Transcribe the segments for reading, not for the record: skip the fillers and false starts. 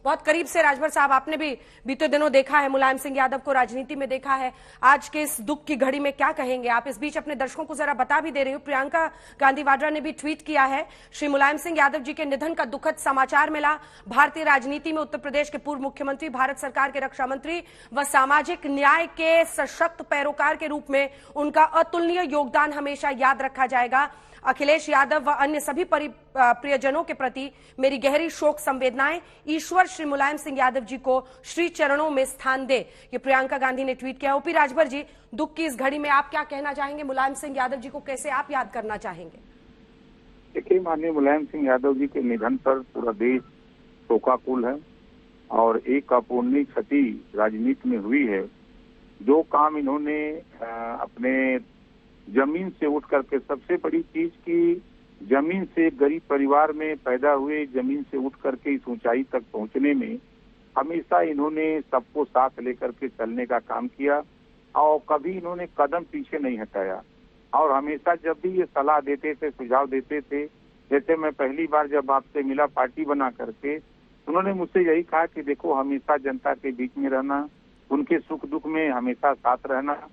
बहुत करीब से राजभर साहब, आपने भी बीते दिनों देखा है, मुलायम सिंह यादव को राजनीति में देखा है। आज के इस दुख की घड़ी में क्या कहेंगे आप? इस बीच अपने दर्शकों को जरा बता भी दे रही हूँ, प्रियंका गांधी वाड्रा ने भी ट्वीट किया है, श्री मुलायम सिंह यादव जी के निधन का दुखद समाचार मिला। भारतीय राजनीति में उत्तर प्रदेश के पूर्व मुख्यमंत्री, भारत सरकार के रक्षा मंत्री व सामाजिक न्याय के सशक्त पैरोकार के रूप में उनका अतुलनीय योगदान हमेशा याद रखा जाएगा। अखिलेश यादव व अन्य सभी प्रियजनों के प्रति मेरी गहरी शोक संवेदनाएं। ईश्वर श्री मुलायम सिंह यादव जी को श्री चरणों में स्थान दे, ये प्रियंका गांधी ने ट्वीट किया। ओपी राजभर जी, दुख की इस घड़ी में आप क्या कहना चाहेंगे? मुलायम सिंह यादव जी को कैसे आप याद करना चाहेंगे? देखिए, माननीय मुलायम सिंह यादव जी के निधन पर पूरा देश शोकाकुल है और एक अपूर्णीय क्षति राजनीति में हुई है। जो काम इन्होंने अपने जमीन से उठ करके, सबसे बड़ी चीज की जमीन से गरीब परिवार में पैदा हुए, जमीन से उठ करके इस ऊंचाई तक पहुंचने में हमेशा इन्होंने सबको साथ लेकर के चलने का काम किया और कभी इन्होंने कदम पीछे नहीं हटाया। और हमेशा जब भी ये सलाह देते थे, सुझाव देते थे, जैसे मैं पहली बार जब आपसे मिला पार्टी बना करके, उन्होंने मुझसे यही कहा कि देखो, हमेशा जनता के बीच में रहना, उनके सुख दुख में हमेशा साथ रहना,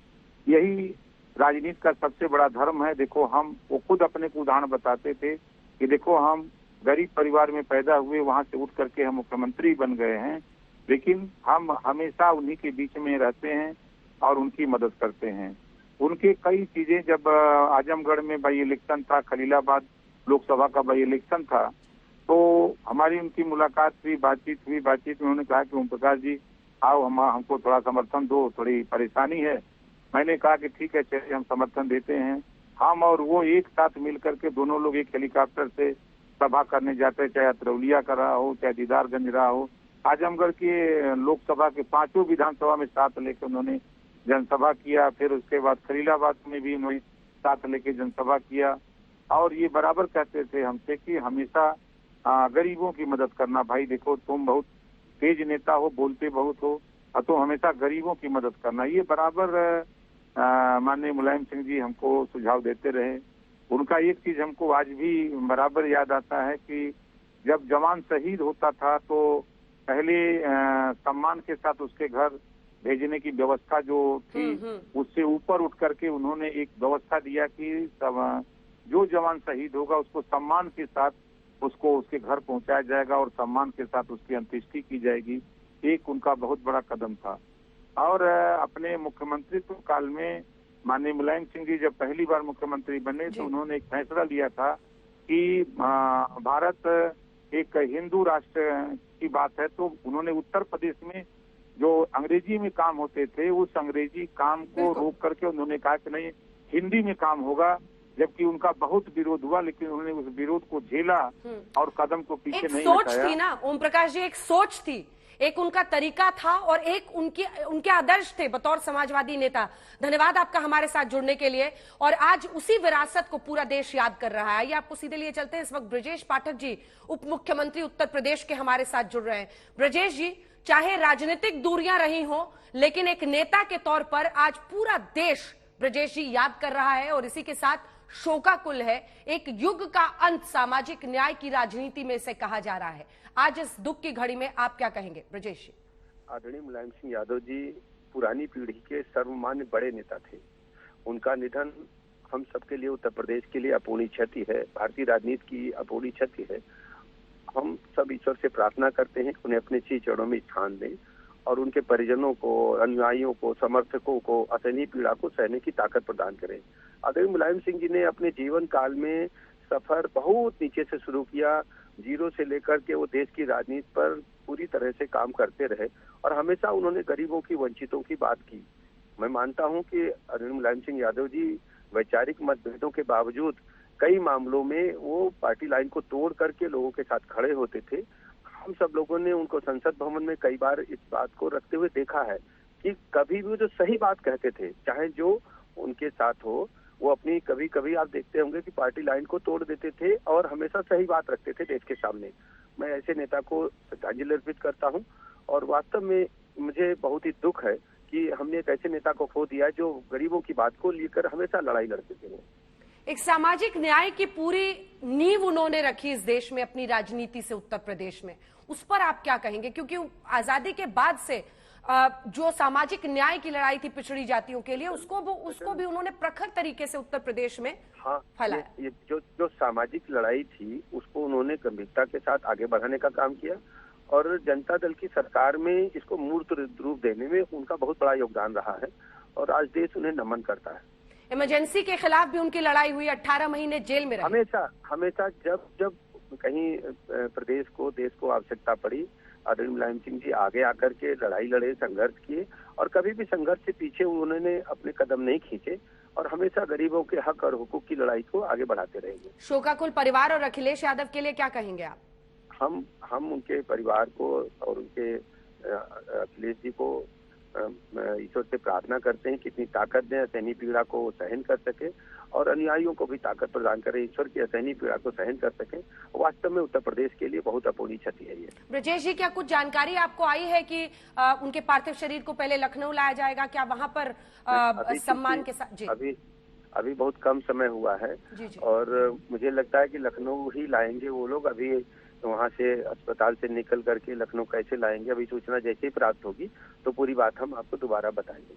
यही राजनीति का सबसे बड़ा धर्म है। देखो, हम वो खुद अपने को उदाहरण बताते थे कि देखो, हम गरीब परिवार में पैदा हुए, वहां से उठ करके हम मुख्यमंत्री बन गए हैं, लेकिन हम हमेशा उन्हीं के बीच में रहते हैं और उनकी मदद करते हैं। उनके कई चीजें, जब आजमगढ़ में बाई इलेक्शन था, खलीलाबाद लोकसभा का बाई इलेक्शन था, तो हमारी उनकी मुलाकात हुई, बातचीत हुई। बातचीत में उन्होंने कहा कि ओम प्रकाश जी आओ, हमको थोड़ा समर्थन दो, थोड़ी परेशानी है। मैंने कहा कि ठीक है, चलिए हम समर्थन देते हैं। हम और वो एक साथ मिल करके दोनों लोग एक हेलीकॉप्टर से सभा करने जाते हैं, चाहे अतरौलिया का रहा हो, चाहे दीदारगंज रहा हो। आजमगढ़ के लोकसभा के 5 विधानसभा में साथ लेकर उन्होंने जनसभा किया। फिर उसके बाद खलीलाबाद में भी उन्होंने साथ लेके जनसभा किया और ये बराबर कहते थे हमसे कि हमेशा गरीबों की मदद करना। भाई देखो, तुम बहुत तेज नेता हो, बोलते बहुत हो, तो हमेशा गरीबों की मदद करना, ये बराबर माननीय मुलायम सिंह जी हमको सुझाव देते रहे। उनका एक चीज हमको आज भी बराबर याद आता है कि जब जवान शहीद होता था तो पहले सम्मान के साथ उसके घर भेजने की व्यवस्था जो थी, उससे ऊपर उठ करके उन्होंने एक व्यवस्था दिया कि जो जवान शहीद होगा उसको सम्मान के साथ उसको उसके घर पहुंचाया जाएगा और सम्मान के साथ उसकी अंत्येष्टि की जाएगी। एक उनका बहुत बड़ा कदम था। और अपने मुख्यमंत्रित्व काल में माननीय मुलायम सिंह जी जब पहली बार मुख्यमंत्री बने तो उन्होंने एक फैसला लिया था कि भारत एक हिंदू राष्ट्र की बात है, तो उन्होंने उत्तर प्रदेश में जो अंग्रेजी में काम होते थे, उस अंग्रेजी काम को रोक करके उन्होंने कहा कि नहीं, हिंदी में काम होगा। जबकि उनका बहुत विरोध हुआ, लेकिन उन्होंने उस विरोध को झेला और कदम को पीछे नहीं हटाया। सोच थी ना ओम प्रकाश जी, एक सोच थी, एक उनका तरीका था और एक उनके आदर्श थे बतौर समाजवादी नेता। धन्यवाद आपका हमारे साथ जुड़ने के लिए। और आज उसी विरासत को पूरा देश याद कर रहा है। ये आपको सीधे लिए चलते हैं, इस वक्त ब्रजेश पाठक जी, उप मुख्यमंत्री उत्तर प्रदेश के, हमारे साथ जुड़ रहे हैं। ब्रजेश जी, चाहे राजनीतिक दूरियां रही हो, लेकिन एक नेता के तौर पर आज पूरा देश ब्रजेश जी याद कर रहा है और इसी के साथ शोकाकुल है। एक युग का अंत सामाजिक न्याय की राजनीति में इसे कहा जा रहा है। आज इस दुख की घड़ी में आप क्या कहेंगे ब्रजेश जी? आदरणीय मुलायम सिंह यादव जी पुरानी पीढ़ी के सर्वमान्य बड़े नेता थे। उनका निधन हम सबके लिए, उत्तर प्रदेश के लिए अपूर्णीय क्षति है, भारतीय राजनीति की अपूर्णीय क्षति है। हम सब ईश्वर से प्रार्थना करते हैं कि उन्हें अपने श्री चरणों में स्थान दें और उनके परिजनों को, अनुयायियों को, समर्थकों को असहनीय पीड़ा को सहने की ताकत प्रदान करें। आदरणीय मुलायम सिंह जी ने अपने जीवन काल में सफर बहुत नीचे से शुरू किया, जीरो से लेकर के वो देश की राजनीति पर पूरी तरह से काम करते रहे और हमेशा उन्होंने गरीबों की, वंचितों की बात की। मैं मानता हूं कि आदरणीय मुलायम सिंह यादव जी वैचारिक मतभेदों के बावजूद कई मामलों में वो पार्टी लाइन को तोड़ करके लोगों के साथ खड़े होते थे। हम सब लोगों ने उनको संसद भवन में कई बार इस बात को रखते हुए देखा है कि कभी भी जो सही बात कहते थे, चाहे जो उनके साथ हो, वो अपनी कभी कभी आप देखते होंगे कि पार्टी लाइन को तोड़ देते थे और हमेशा सही बात रखते थे देश के सामने। मैं ऐसे नेता को श्रद्धांजलि अर्पित करता हूं और वास्तव में मुझे बहुत ही दुख है कि हमने एक ऐसे नेता को खो दिया जो गरीबों की बात को लेकर हमेशा लड़ाई लड़ते थे। एक सामाजिक न्याय की पूरी नींव उन्होंने रखी इस देश में अपनी राजनीति से उत्तर प्रदेश में। उस पर आप क्या कहेंगे? क्योंकि आजादी के बाद से जो सामाजिक न्याय की लड़ाई थी पिछड़ी जातियों के लिए, उसको भी उन्होंने प्रखर तरीके से उत्तर प्रदेश में फैलाया। ये जो सामाजिक लड़ाई थी उसको उन्होंने गंभीरता के साथ आगे बढ़ाने का काम किया और जनता दल की सरकार में इसको मूर्त रूप देने में उनका बहुत बड़ा योगदान रहा है और आज देश उन्हें नमन करता है। इमरजेंसी के खिलाफ भी उनकी लड़ाई हुई, 18 महीने जेल में रहे। हमेशा जब कहीं प्रदेश को देश को आवश्यकता पड़ी, आदरणीय मुलायम सिंह जी आगे आकर के लड़ाई लड़े, संघर्ष किए और कभी भी संघर्ष से पीछे उन्होंने अपने कदम नहीं खींचे और हमेशा गरीबों के हक और हुकूक की लड़ाई को आगे बढ़ाते रहेंगे। शोकाकुल परिवार और अखिलेश यादव के लिए क्या कहेंगे आप? हम उनके परिवार को और उनके अखिलेश जी को ईश्वर से प्रार्थना करते हैं कि इतनी ताकत दें, असहनीय पीड़ा को सहन कर सके और अनुयायियों को भी ताकत प्रदान करें, ईश्वर की असहनीय पीड़ा को सहन कर सकें। वास्तव में उत्तर प्रदेश के लिए बहुत अपूर्णीय क्षति है ये। ब्रजेश जी, क्या कुछ जानकारी आपको आई है कि उनके पार्थिव शरीर को पहले लखनऊ लाया जाएगा? क्या वहां पर सम्मान के साथ? जी, अभी बहुत कम समय हुआ है जी। और मुझे लगता है कि लखनऊ ही लाएंगे वो लोग। अभी वहां से अस्पताल से निकल करके लखनऊ कैसे लाएंगे, अभी सूचना जैसे ही प्राप्त होगी तो पूरी बात हम आपको दोबारा बताएंगे।